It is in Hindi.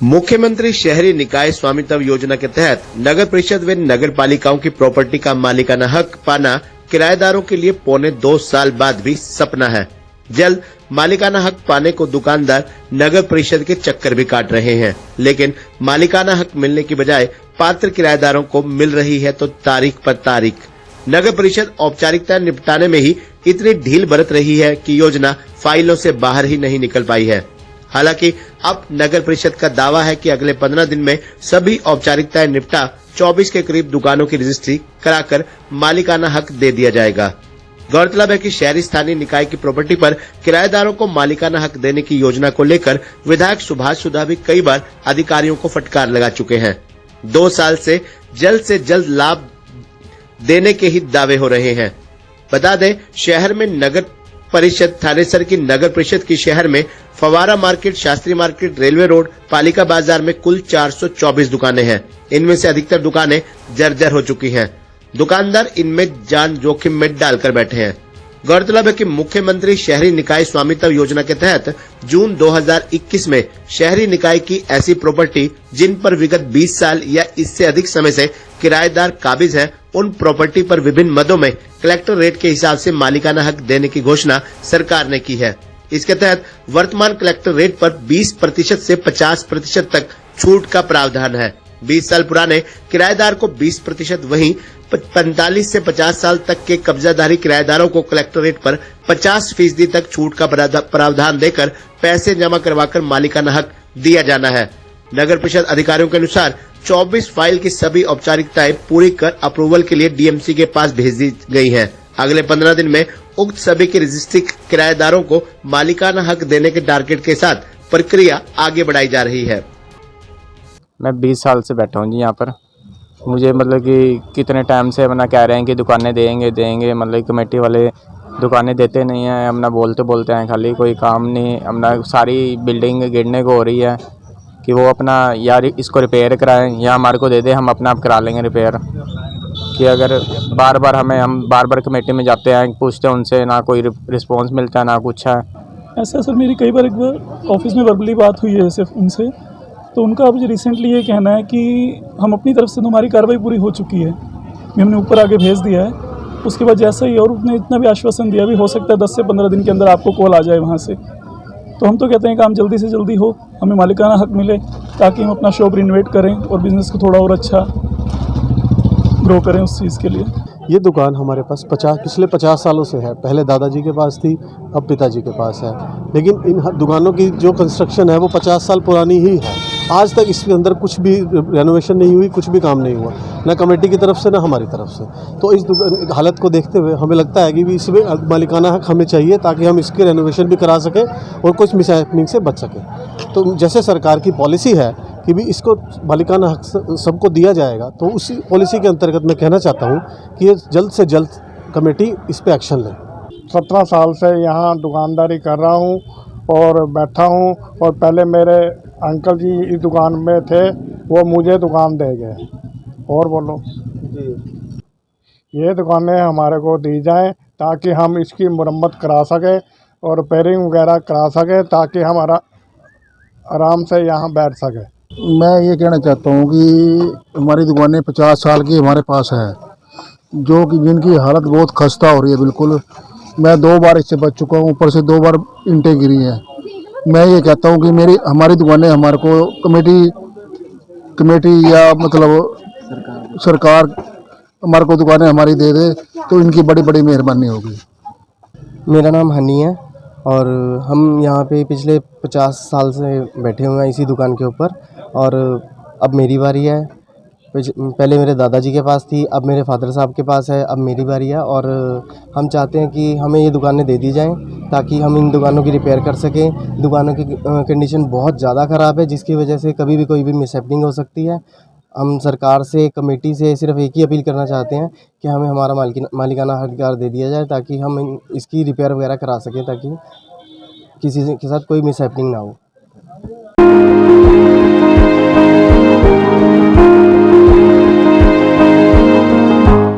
मुख्यमंत्री शहरी निकाय स्वामित्व योजना के तहत नगर परिषद व नगर पालिकाओं की प्रॉपर्टी का मालिकाना हक पाना किराएदारों के लिए पौने 2 साल बाद भी सपना है। जल्द मालिकाना हक पाने को दुकानदार नगर परिषद के चक्कर भी काट रहे हैं, लेकिन मालिकाना हक मिलने की बजाय पात्र किराएदारों को मिल रही है तो तारीख पर तारीख। नगर परिषद औपचारिकता निपटाने में ही इतनी ढील बरत रही है कि योजना फाइलों से बाहर ही नहीं निकल पाई है। हालांकि अब नगर परिषद का दावा है कि अगले 15 दिन में सभी औपचारिकताएं निपटा 24 के करीब दुकानों की रजिस्ट्री कराकर मालिकाना हक दे दिया जाएगा। गौरतलब है कि शहरी स्थानीय निकाय की प्रॉपर्टी पर किराएदारों को मालिकाना हक देने की योजना को लेकर विधायक सुभाष सुधा भी कई बार अधिकारियों को फटकार लगा चुके हैं। 2 साल से जल्द लाभ देने के ही दावे हो रहे हैं। बता दें, शहर में नगर परिषद थानेसर की नगर परिषद की शहर में फवारा market, Shastri market, railway road, पालिका बाजार में कुल 424 दुकानें हैं। इनमें से अधिकतर दुकानें जर्जर हो चुकी हैं। दुकानदार इनमें जान जोखिम में डालकर बैठे हैं। गौरतलब है कि मुख्यमंत्री शहरी निकाय स्वामित्व योजना के तहत जून 2021 में शहरी निकाय की ऐसी प्रॉपर्टी जिन पर विगत 20 साल या इससे अधिक समय से किराएदार काबिज हैं, उन प्रॉपर्टी पर विभिन्न मदों में कलेक्टर रेट के हिसाब से मालिकाना हक देने की घोषणा सरकार ने की है। इसके तहत वर्तमान कलेक्टर रेट पर 20% से 50% तक छूट का प्रावधान है। 20 साल पुराने किराएदार को 20%, वहीं 45 से 50 साल तक के कब्जाधारी किराएदारों को कलेक्टर रेट पर 50% तक छूट का प्रावधान देकर पैसे जमा करवाकर मालिकाना हक दिया जाना है। नगर परिषद अधिकारियों के अनुसार 24 फाइल की सभी औपचारिकताएं पूरी कर अप्रूवल के लिए डीएमसी के पास भेज दी गई हैं। अगले 15 दिन में उक्त सभी की रजिस्ट्री किराएदारों को मालिकाना हक देने के टारगेट के साथ प्रक्रिया आगे बढ़ाई जा रही है। मैं 20 साल से बैठा हूँ जी यहाँ पर। मुझे मतलब कि कितने टाइम से अपना कह रहे हैं कि दुकानें देंगे, मतलब कमेटी वाले दुकानें देते नहीं हैं। अपना बोलते हैं, खाली कोई काम नहीं। अपना सारी बिल्डिंग गिरने को हो रही है कि वो अपना यार इसको रिपेयर कराएं या हमारे को दे दे, हम अपना आप करा लेंगे रिपेयर। कि अगर हम बार बार कमेटी में जाते हैं, पूछते हैं उनसे, ना कोई रिस्पॉन्स मिलता है ना कुछ है। ऐसा सर मेरी कई बार एक बार ऑफिस में वर्बली बात हुई है सिर्फ उनसे, तो उनका अभी रिसेंटली ये कहना है कि हम अपनी तरफ से तो हमारी कार्रवाई पूरी हो चुकी है, हमने ऊपर आगे भेज दिया है। उसके बाद जैसा ही, और उसने इतना भी आश्वासन दिया भी हो सकता है 10 से 15 दिन के अंदर आपको कॉल आ जाए वहाँ से। तो हम तो कहते हैं काम जल्दी से जल्दी हो, हमें मालिकाना हक मिले ताकि हम अपना शॉप रिनोवेट करें और बिज़नेस को थोड़ा और अच्छा ग्रो करें उस चीज़ के लिए। ये दुकान हमारे पास पिछले 50 सालों से है। पहले दादाजी के पास थी, अब पिताजी के पास है। लेकिन इन दुकानों की जो कंस्ट्रक्शन है वो 50 साल पुरानी ही है। आज तक इसके अंदर कुछ भी रेनोवेशन नहीं हुई, कुछ भी काम नहीं हुआ, ना कमेटी की तरफ से ना हमारी तरफ से। तो इस हालत को देखते हुए हमें लगता है कि इसमें मालिकाना हक हमें चाहिए ताकि हम इसके रेनोवेशन भी करा सकें और कुछ मिसहैपनिंग से बच सकें। तो जैसे सरकार की पॉलिसी है कि भी इसको मालिकाना हक सबको दिया जाएगा, तो उसी पॉलिसी के अंतर्गत मैं कहना चाहता हूँ कि ये जल्द से जल्द कमेटी इस पर एक्शन ले। 17 साल से यहाँ दुकानदारी कर रहा हूँ और बैठा हूँ, और पहले मेरे अंकल जी इस दुकान में थे, वो मुझे दुकान दे गए। और बोलो जी, ये दुकानें हमारे को दी जाएं ताकि हम इसकी मुरम्मत करा सकें और रिपेयरिंग वगैरह करा सकें ताकि हमारा आराम से यहाँ बैठ सके। मैं ये कहना चाहता हूँ कि हमारी दुकानें 50 साल की हमारे पास है, जो कि जिनकी हालत बहुत खस्ता हो रही है। बिल्कुल मैं 2 बार इससे बच चुका हूँ, ऊपर से 2 बार ईंटें गिरी हैं। मैं ये कहता हूँ कि हमारी दुकानें हमारे को कमेटी या मतलब सरकार हमारे को दुकानें हमारी दे दे तो इनकी बड़ी बड़ी मेहरबानी होगी। मेरा नाम हनी है और हम यहाँ पे पिछले 50 साल से बैठे हुए हैं इसी दुकान के ऊपर, और अब मेरी बारी है। पहले मेरे दादाजी के पास थी, अब मेरे फादर साहब के पास है, अब मेरी बारी है। और हम चाहते हैं कि हमें ये दुकानें दे दी जाएं ताकि हम इन दुकानों की रिपेयर कर सकें। दुकानों की कंडीशन बहुत ज़्यादा ख़राब है, जिसकी वजह से कभी भी कोई भी मिसहैपनिंग हो सकती है। हम सरकार से, कमेटी से सिर्फ एक ही अपील करना चाहते हैं कि हमें हमारा मालिकाना अधिकार दे दिया जाए ताकि हम इसकी रिपेयर वगैरह करा सकें, ताकि किसी के साथ कोई मिसहैपनिंग ना हो।